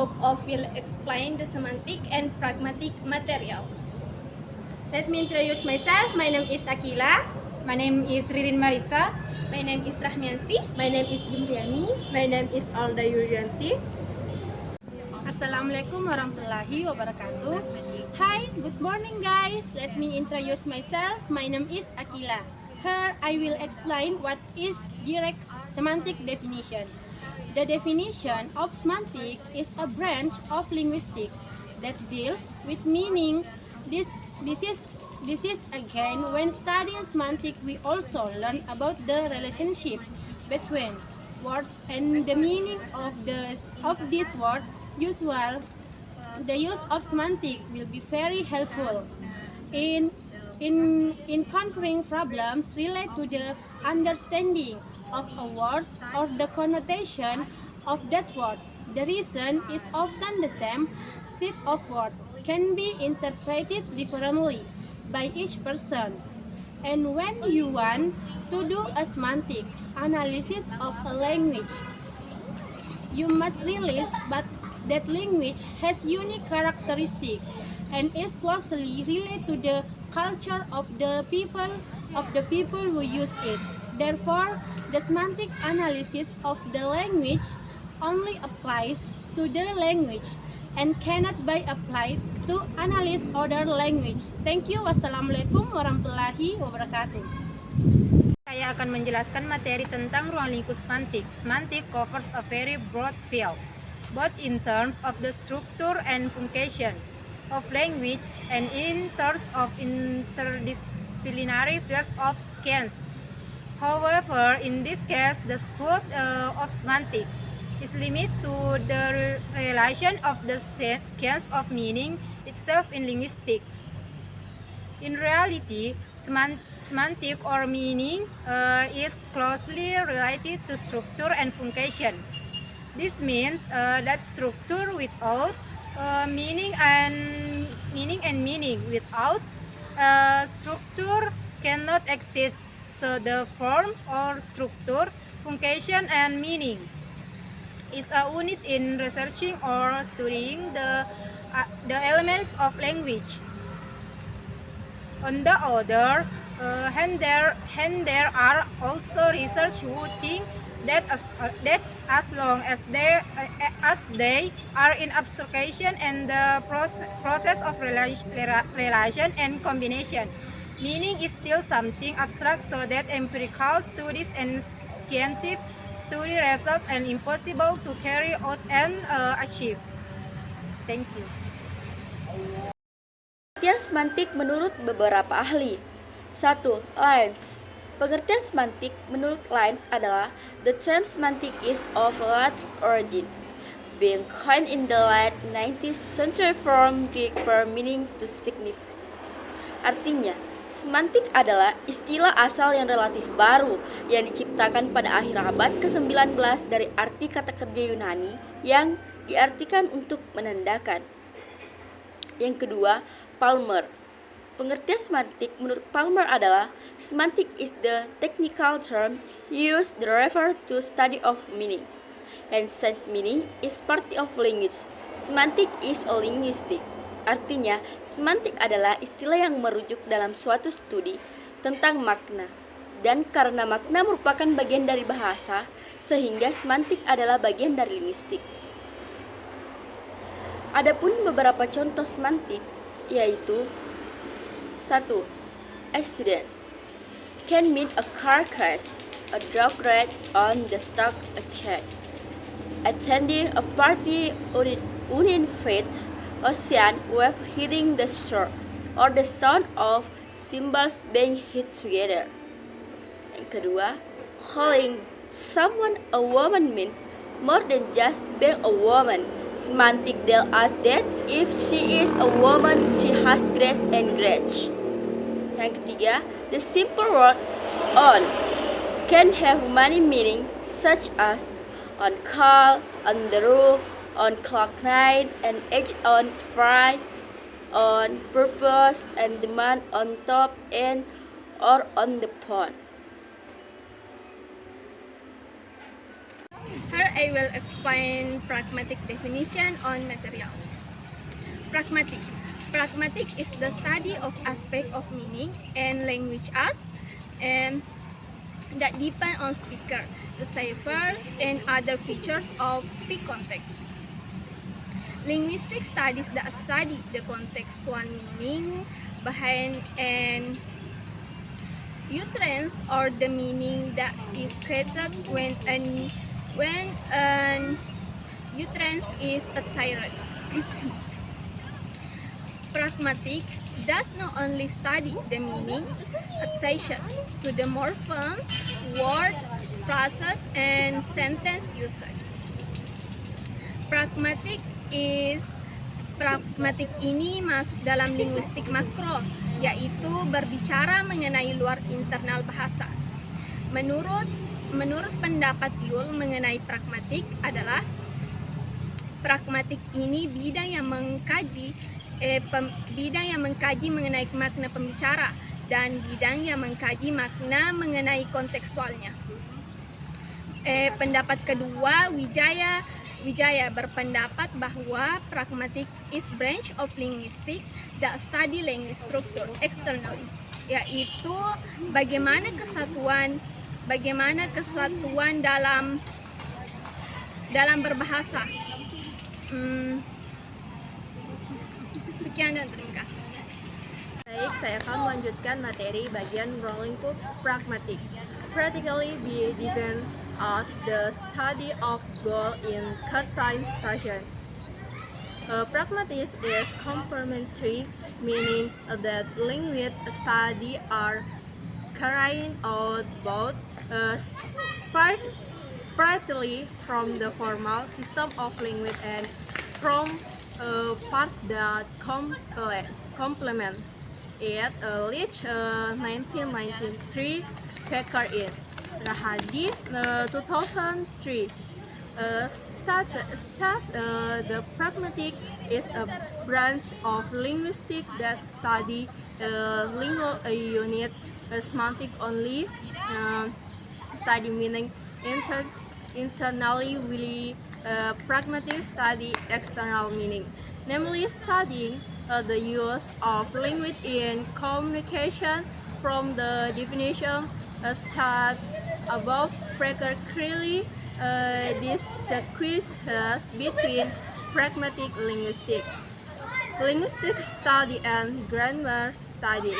group of will explain the semantic and pragmatic material. Let me introduce myself. My name is Akila. My name is Ririn Marisa. My name is Rahmianti. My name is Jumriani. My name is Alda Yulianti. Assalamualaikum warahmatullahi wabarakatuh. Hi, good morning guys. Let me introduce myself. My name is Akila. Here I will explain what is direct semantic definition. The definition of semantic is a branch of linguistics that deals with meaning. This is again when studying semantic we also learn about the relationship between words and the meaning of this word. Usually, the use of semantic will be very helpful in conferring problems related to the understanding of a word or the connotation of that word. The reason is often the same set of words can be interpreted differently by each person. And when you want to do a semantic analysis of a language, you must realize that language has unique characteristics and is closely related to the culture of the people who use it. Therefore, the semantic analysis of the language only applies to the language and cannot be applied to analyze other language. Thank you. Wassalamualaikum warahmatullahi wabarakatuh. Saya akan menjelaskan materi tentang ruang lingkup semantik. Semantik covers a very broad field, both in terms of the structure and function of language and in terms of interdisciplinary fields of science. However, in this case, the scope of semantics is limited to the relation of the science of meaning itself in linguistics. In reality, semantic or meaning is closely related to structure and function. This means that structure without meaning and meaning without structure cannot exist. So the form or structure, function, and meaning is a unit in researching or studying the elements of language. On the other hand, there are also research who think that as long as they are in abstraction and the process of relation and combination, meaning is still something abstract, so that empirical studies and scientific study result and impossible to carry out and achieve. Thank you. Pengertian semantik menurut beberapa ahli. 1. Lines. Pengertian semantik menurut Lines adalah the term semantic is of Latin origin, being coined in the late 19th century from Greek for meaning to signify. Artinya, semantik adalah istilah asal yang relatif baru yang diciptakan pada akhir abad ke-19 dari arti kata kerja Yunani yang diartikan untuk menandakan. Yang kedua, Palmer. Pengertian semantik menurut Palmer adalah semantic is the technical term used to refer to study of meaning, and since meaning is part of language, semantic is a linguistic. Artinya, semantik adalah istilah yang merujuk dalam suatu studi tentang makna, dan karena makna merupakan bagian dari bahasa, sehingga semantik adalah bagian dari linguistik. Adapun beberapa contoh semantik yaitu 1. Accident can mean a car crash, a dog ride on the stock exchange, attending a party uninvited, ocean wave hitting the shore, or the sound of cymbals being hit together. Yang kedua, calling someone a woman means more than just being a woman. Semantic tells us that if she is a woman, she has grace and grace. Yang ketiga, the simple word on can have many meanings such as on call, on the roof, on clock 9, and edge on fry, on purpose, and demand on top, and or on the pond. Here I will explain pragmatic definition on material. Pragmatic. Pragmatic is the study of aspect of meaning and language as and that depend on speaker, the ciphers, and other features of speak context. Linguistic studies that study the contextual meaning behind an utterance or the meaning that is created when an utterance is uttered. Pragmatic does not only study the meaning attached to the morphemes, word, phrases, and sentence usage. Pragmatik ini masuk dalam linguistik makro, yaitu berbicara mengenai luar internal bahasa. Menurut pendapat Yule mengenai pragmatik adalah pragmatik ini bidang yang mengkaji mengenai makna pembicara dan bidang yang mengkaji makna mengenai kontekstualnya. Pendapat kedua, Wijaya berpendapat bahwa pragmatic is branch of linguistics that study language structure externally, yaitu bagaimana kesatuan dalam berbahasa. Sekian dan terima kasih. Baik, saya akan melanjutkan materi bagian ruang lingkup pragmatik. Practically be defined as the study of goal in certain station. Pragmatic is complementary, meaning that linguist study are carrying out both partly from the formal system of language and from parts that complement it. Leach 1993, Becker in Rahadi 2003 states the pragmatic is a branch of linguistics that study lingual unit semantic only, study meaning internally, really pragmatic study external meaning, namely studying the use of language in communication. From the definition stated above, Becker clearly distinguishes between pragmatic linguistic study and grammar study.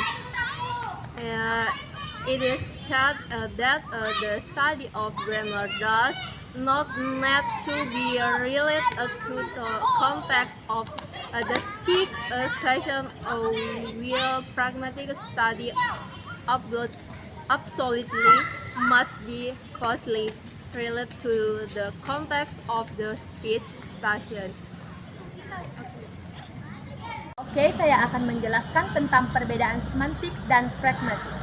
It is said that the study of grammar does not need to be related to the context of the speak station, while pragmatic study absolutely must be closely related to the context of the speech station. Oke, saya akan menjelaskan tentang perbedaan semantik dan pragmatik.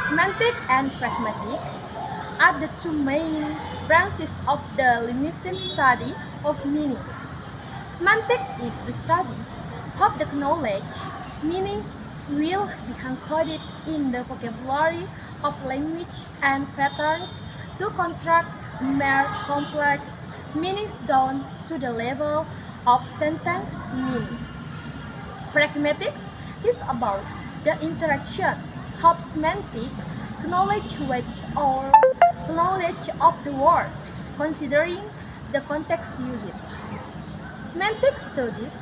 Semantic and pragmatic are the two main branches of the linguistic study of meaning. Semantic is the study of the knowledge meaning will be encoded in the vocabulary of language and patterns to contract mere complex meanings down to the level of sentence meaning. Pragmatics is about the interaction of semantic knowledge with or knowledge of the word, considering the context used. Semantic studies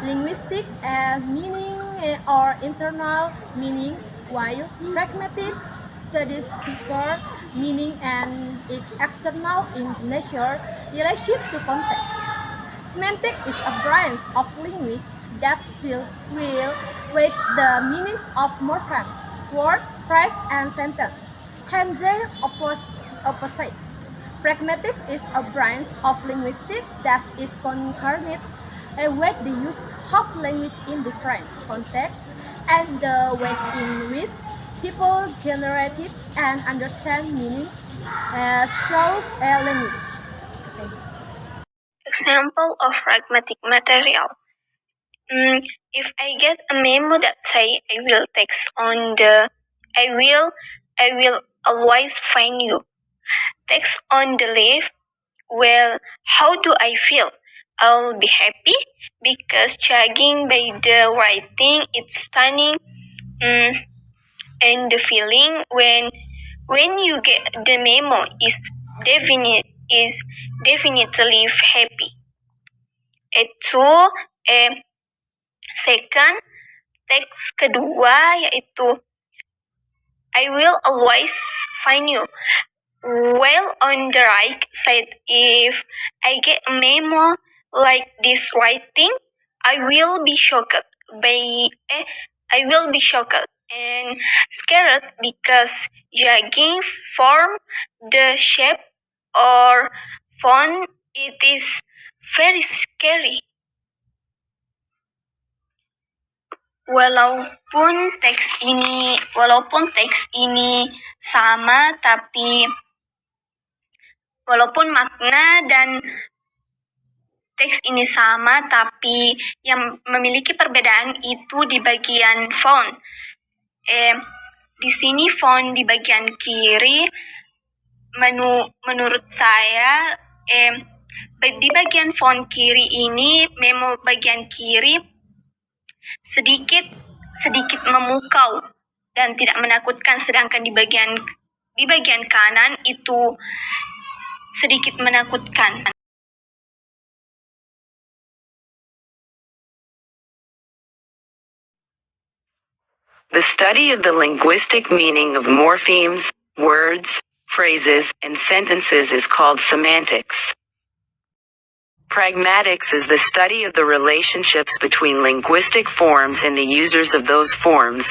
linguistic and meaning or internal meaning, while pragmatics studies speaker meaning and its external in nature relation to context. Semantic is a branch of language that deals with the meanings of morphemes, word, phrase, and sentence, and their opposites. Pragmatic is a branch of linguistics that is concerned with the use of language in different contexts and the way in which people generate and understand meaning through language. Thank you. Example of pragmatic material. If I get a memo that say I will text on the I will always find you. Text on the left Well, how do I feel? I'll be happy because judging by the writing, it's stunning. And the feeling when you get the memo is definitely happy. Itu second teks kedua yaitu I will always find you. Well, on the right side, if I get a memo like this writing, I will be shocked and scared because judging form, the shape or font, it is very scary. Walaupun teks ini sama, tapi walaupun makna dan teks ini sama, tapi yang memiliki perbedaan itu di bagian font. Di sini font di bagian kiri, menurut saya, di bagian font kiri ini, memo bagian kiri sedikit memukau dan tidak menakutkan, sedangkan di bagian kanan itu sedikit menakutkan. The study of the linguistic meaning of morphemes, words, phrases, and sentences is called semantics. Pragmatics is the study of the relationships between linguistic forms and the users of those forms.